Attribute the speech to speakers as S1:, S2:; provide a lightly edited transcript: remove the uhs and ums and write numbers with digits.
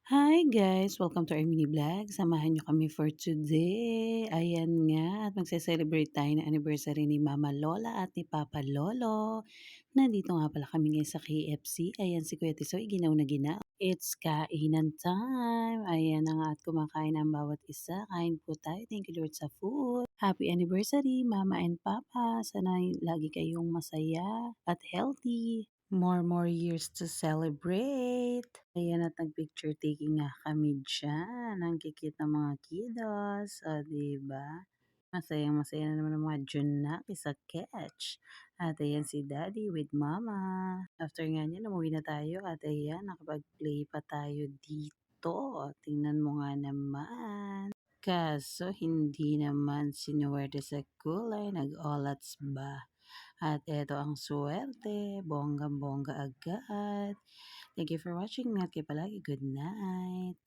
S1: Hi guys! Welcome to our mini vlog. Samahan niyo kami for today. Ayan nga, at magse-celebrate tayo ng anniversary ni Mama Lola at ni Papa Lolo. Nandito nga pala kami ngayon sa KFC. Ayan si Kuya Tisoy, ginaw na ginaw. It's kainan time. Ayan na nga at kumakain ang bawat isa. Kain po tayo. Thank you Lord sa food. Happy anniversary Mama and Papa. Sana lagi kayong masaya at healthy. More years to celebrate. Ayan at nag-picture taking nga kami diyan. Ang kikit ng mga kiddos. O, diba? Masayang-masaya na naman ang mga Junaki sa catch. At ayan si Daddy with Mama. After nga niyan, umuwi na tayo. At ayan, nakapag-play pa tayo dito. Tingnan mo nga naman. Kaso, hindi naman sinuwerte sa kulay. Nag-olats ba? At eto ang swerte, bonggang-bongga agad. Thank you for watching. Ingat kayo palagi. Good night.